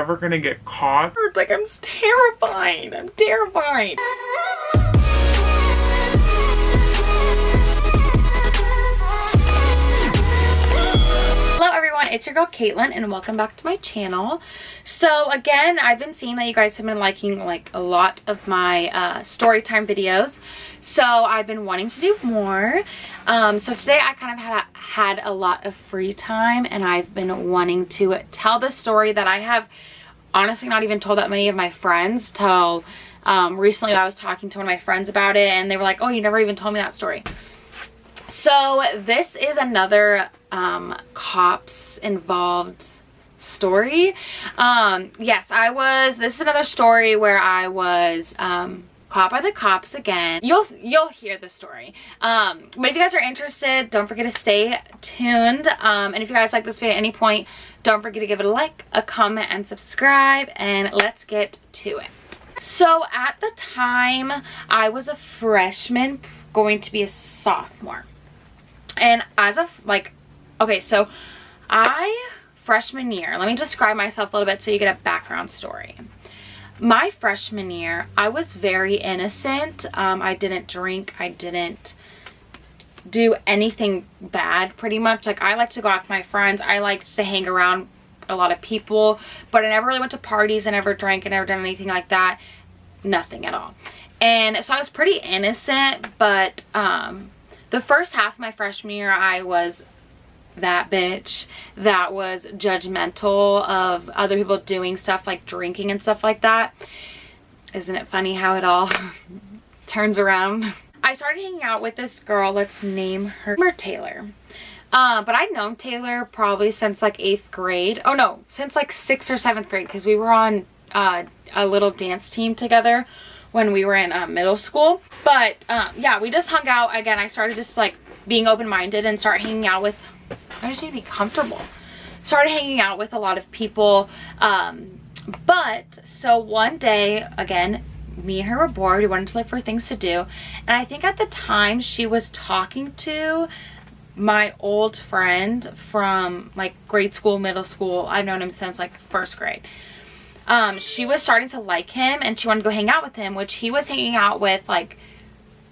Never gonna get caught. Like, I'm terrified. I'm terrified. Hello everyone, it's your girl Caitlin and welcome back to my channel. So again, I've been seeing that you guys have been liking like a lot of my story time videos. So I've been wanting to do more. So today I kind of had a lot of free time and I've been wanting to tell the story that I have honestly not even told that many of my friends till recently. I was talking to one of my friends about it and they were like, oh, you never even told me that story. So this is another cops involved story. Yes, this is another story where I was caught by the cops again. You'll hear the story. But if you guys are interested, don't forget to stay tuned. And if you guys like this video at any point, don't forget to give it a like, a comment, and subscribe, and let's get to it. So at the time, I was a freshman going to be a sophomore. And as of so freshman year, let me describe myself a little bit so you get a background story. My freshman year, I was very innocent. I didn't drink. I didn't do anything bad, pretty much. Like, I liked to go out with my friends. I liked to hang around a lot of people, but I never really went to parties. I never drank. I never done anything like that. Nothing at all. And so I was pretty innocent, but the first half of my freshman year, I was that bitch that was judgmental of other people doing stuff like drinking and stuff like that. Isn't it funny how it all turns around? I started hanging out with this girl, let's name her Taylor. But I'd known Taylor probably since like 8th grade. Oh no, since like 6th or 7th grade, because we were on a little dance team together when we were in middle school. But yeah, we just hung out. Again, I started just like being open-minded and start hanging out with, I just need to be comfortable. Started hanging out with a lot of people. But so one day, again, me and her were bored. We wanted to look for things to do. And I think at the time she was talking to my old friend from like grade school, middle school. I've known him since like 1st grade. She was starting to like him and she wanted to go hang out with him, which he was hanging out with like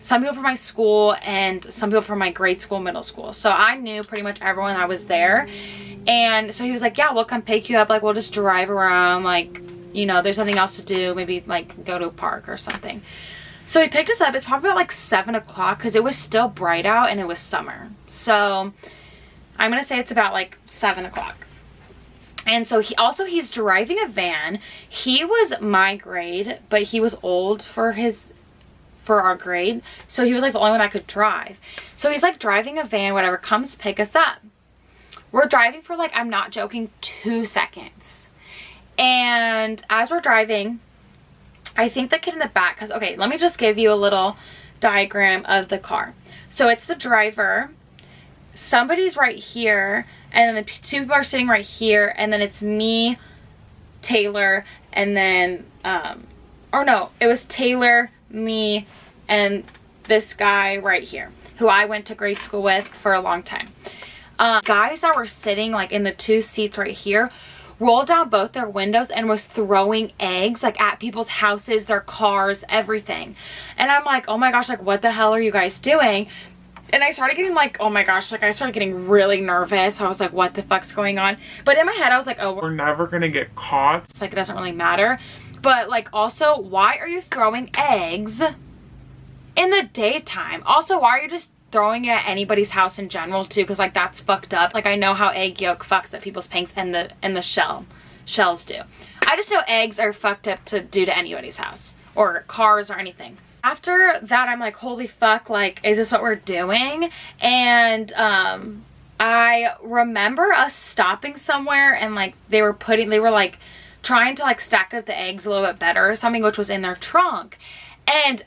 some people from my school and some people from my grade school, middle school. So I knew pretty much everyone that was there. And so he was like, yeah, we'll come pick you up. Like, we'll just drive around. Like, you know, there's nothing else to do. Maybe like go to a park or something. So he picked us up. It's probably about like 7 o'clock because it was still bright out and it was summer. So I'm going to say it's about like 7 o'clock. And so he's driving a van. He was my grade, but he was old for our grade. So he was like the only one that could drive. So he's like driving a van, whatever, comes pick us up. We're driving for like, I'm not joking, 2 seconds. And as we're driving, I think the kid in the back, because, okay, let me just give you a little diagram of the car. So it's the driver, somebody's right here, and then the 2 people are sitting right here, and then it's me, Taylor, and then, or no, it was Taylor, me, and this guy right here, who I went to grade school with for a long time. Guys that were sitting like in the 2 seats right here rolled down both their windows and was throwing eggs like at people's houses, their cars, everything. And I'm like, oh my gosh, like what the hell are you guys doing? And I started getting like, oh my gosh, like I started getting really nervous. I was like, what the fuck's going on? But in my head, I was like, oh, we're never gonna get caught. It's like, it doesn't really matter. But like, also, why are you throwing eggs in the daytime? Also, why are you just throwing it at anybody's house in general too? Because like, that's fucked up. Like, I know how egg yolk fucks at people's paints and the shells do. I just know eggs are fucked up to do to anybody's house or cars or anything. After that, I'm like, holy fuck, like, is this what we're doing? And I remember us stopping somewhere and like they were like trying to like stack up the eggs a little bit better or something, which was in their trunk. And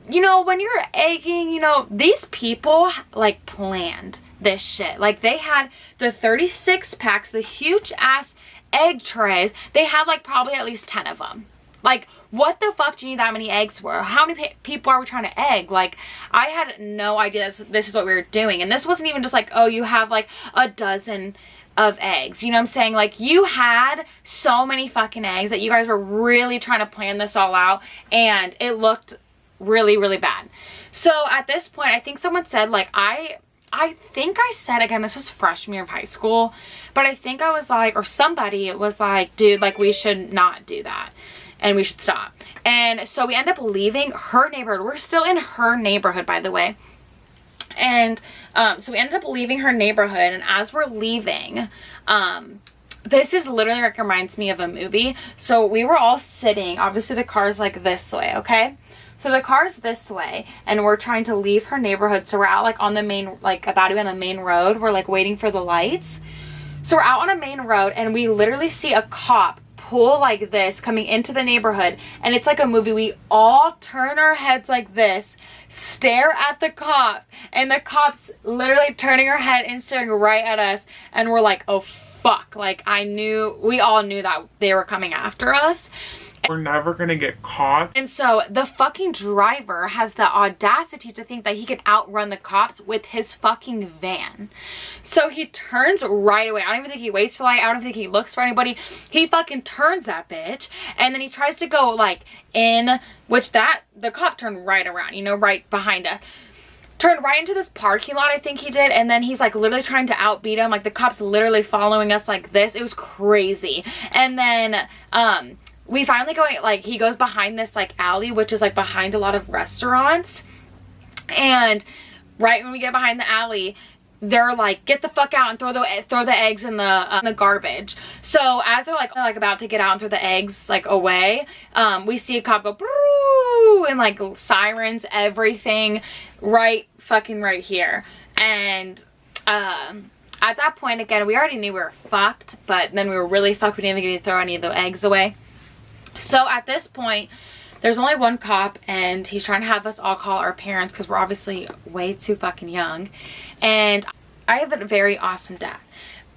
you know, when you're egging, you know, these people like planned this shit. Like, they had the 36 packs, the huge ass egg trays. They had like probably at least 10 of them. Like, what the fuck do you need that many eggs for? How many people are we trying to egg? Like, I had no idea this is what we were doing. And this wasn't even just like, oh, you have like a dozen of eggs. You know what I'm saying? Like, you had so many fucking eggs that you guys were really trying to plan this all out, and it looked really, really bad. So at this point, I think someone said, like, I think I said, again, this was freshman year of high school, but I think I was like, or somebody was like, dude, like, we should not do that and we should stop. And so we end up leaving her neighborhood. We're still in her neighborhood, by the way. And so we ended up leaving her neighborhood, and as we're leaving, this is literally like, reminds me of a movie. So we were all sitting, obviously the car's like this way, okay? So the car's this way, and we're trying to leave her neighborhood. So we're out like on the main, like about to be on the main road. We're like waiting for the lights. So we're out on a main road, and we literally see a cop pull like this coming into the neighborhood, and it's like a movie. We all turn our heads like this, stare at the cop, and the cop's literally turning her head and staring right at us, and we're like, oh fuck. Like, we all knew that they were coming after us. We're never gonna get caught. And so the fucking driver has the audacity to think that he can outrun the cops with his fucking van. So he turns right away. I don't even think he waits for light. I don't think he looks for anybody. He fucking turns that bitch, and then he tries to go like in, which the cop turned right around, you know, right behind us. Turned right into this parking lot, I think he did, and then he's like literally trying to outbeat him. Like, the cop's literally following us like this. It was crazy. And then we finally go, like, he goes behind this like alley, which is like behind a lot of restaurants, and right when we get behind the alley, they're like, get the fuck out and throw the eggs in the garbage. So as they're like about to get out and throw the eggs like away, we see a cop go Broo! And like sirens, everything, right here. And at that point, again, we already knew we were fucked, but then we were really fucked. We didn't even get to throw any of the eggs away. So at this point, there's only one cop, and he's trying to have us all call our parents because we're obviously way too fucking young. And I have a very awesome dad,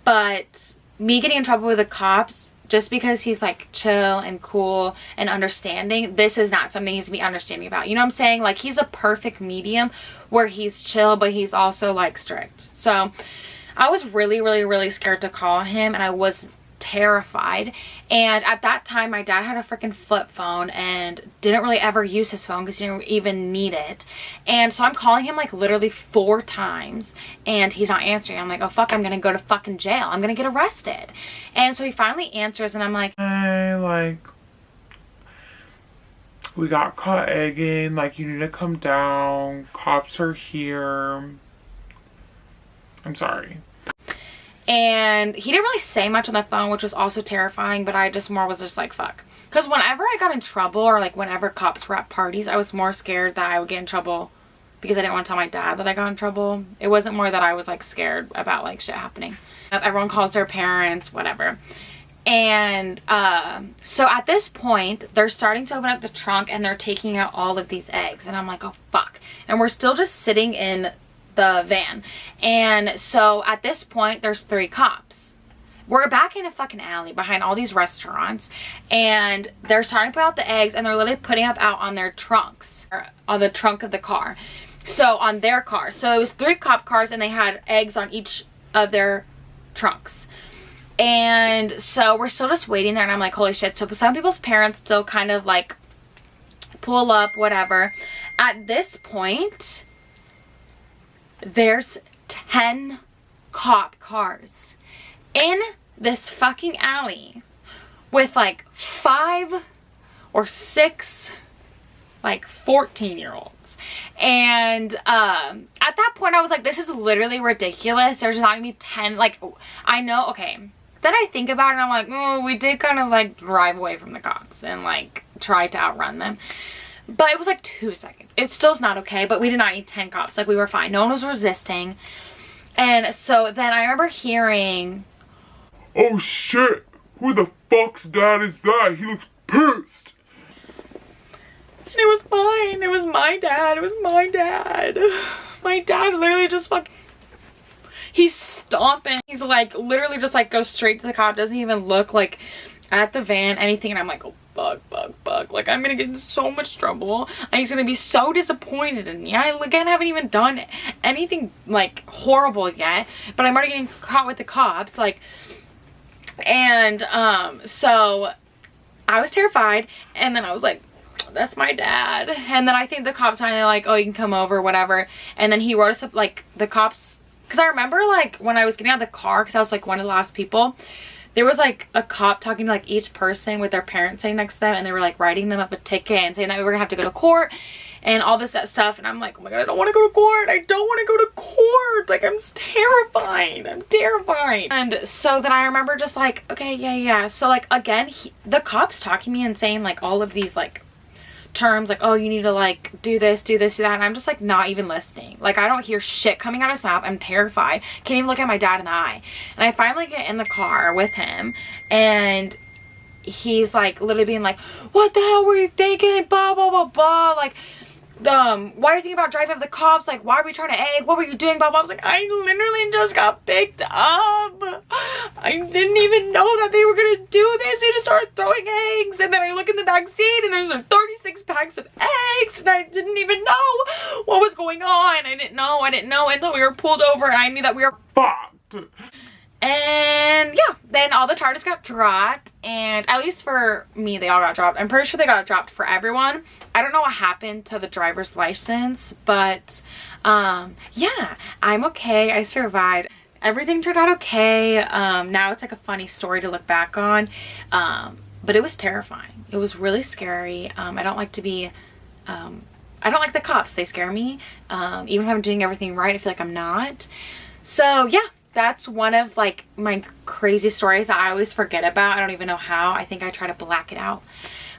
but me getting in trouble with the cops just because he's like chill and cool and understanding, this is not something he's to be understanding about. You know what I'm saying? Like, he's a perfect medium where he's chill, but he's also like strict. So I was really, really, really scared to call him, and I was terrified. And at that time, my dad had a freaking flip phone and didn't really ever use his phone because he didn't even need it. And so I'm calling him like literally 4 times, and he's not answering. I'm like, oh fuck, I'm gonna go to fucking jail. I'm gonna get arrested. And so he finally answers, and I'm like, hey, like, we got caught egging, like, you need to come down, cops are here, I'm sorry. And he didn't really say much on the phone, which was also terrifying, but I just more was just like, fuck. Because whenever I got in trouble, or like whenever cops were at parties, I was more scared that I would get in trouble because I didn't want to tell my dad that I got in trouble. It wasn't more that I was like scared about like shit happening. Everyone calls their parents, whatever. And so at this point, they're starting to open up the trunk, and they're taking out all of these eggs. And I'm like, oh fuck. And we're still just sitting in the van. And so at this point, there's 3 cops. We're back in a fucking alley behind all these restaurants, and they're starting to put out the eggs, and they're literally putting up out on their trunks, or on the trunk of the car. So on their car. So it was 3 cop cars, and they had eggs on each of their trunks. And so we're still just waiting there, and I'm like, holy shit. So some people's parents still kind of like pull up, whatever. At this point, there's 10 cop cars in this fucking alley with like 5 or 6 like 14-year-olds. And at that point, I was like, this is literally ridiculous. There's not gonna be 10, like, I know, okay. Then I think about it, and I'm like, oh, we did kind of like drive away from the cops and like try to outrun them. But it was like 2 seconds. It still's not okay, but we did not need 10 cops. Like, we were fine. No one was resisting. And so then I remember hearing, oh shit, who the fuck's dad is that? He looks pissed. And it was mine. It was my dad. It was my dad. My dad literally just fucking, he's stomping. He's like, literally just like goes straight to the cop. Doesn't even look like at the van, anything. And I'm like, oh Like, I'm gonna get in so much trouble. And he's gonna be so disappointed in me. I, again, haven't even done anything, like, horrible yet. But I'm already getting caught with the cops. Like, and, so I was terrified. And then I was like, that's my dad. And then I think the cops finally like, oh, you can come over, whatever. And then he wrote us up, like, the cops, because I remember, like, when I was getting out of the car, because I was like one of the last people, there was like a cop talking to like each person with their parents sitting next to them, and they were like writing them up a ticket and saying that we were gonna have to go to court and all this stuff. And I'm like, oh my god, I don't want to go to court. I don't want to go to court. Like, I'm terrified. I'm terrified. And so then I remember just like, okay, yeah. So like, again, the cops talking to me and saying like all of these like terms, like, oh, you need to like do this, do that, and I'm just like not even listening. Like, I don't hear shit coming out of his mouth. I'm terrified. Can't even look at my dad in the eye. And I finally get in the car with him, and he's like literally being like, what the hell were you thinking, blah blah blah blah, like, why are you thinking about driving up the cops? Like, why are we trying to egg? What were you doing? Blah blah. I was like, I literally just got picked up. I didn't even know that they were gonna do this. They just started throwing eggs, and then I look in the back seat and there's like 36 packs of eggs, and I didn't even know what was going on. I didn't know until we were pulled over, and I knew that we were fucked. And yeah, then all the charges got dropped, and at least for me, they all got dropped. I'm pretty sure they got dropped for everyone. I don't know what happened to the driver's license, but yeah, I'm okay. I survived. Everything turned out okay. Now it's like a funny story to look back on, but it was terrifying. It was really scary. I don't like to be, I don't like the cops. They scare me. Even if I'm doing everything right, I feel like I'm not. So yeah. That's one of like my crazy stories that I always forget about. I don't even know how. I think I try to black it out.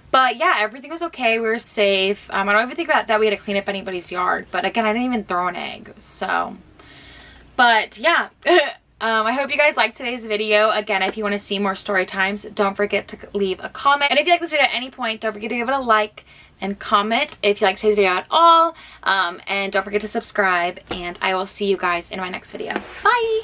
But yeah, everything was okay. We were safe. I don't even think about that we had to clean up anybody's yard. But again, I didn't even throw an egg. So, but yeah. I hope you guys liked today's video. Again, if you want to see more story times, don't forget to leave a comment. And if you like this video at any point, don't forget to give it a like and comment if you like today's video at all. And don't forget to subscribe. And I will see you guys in my next video. Bye!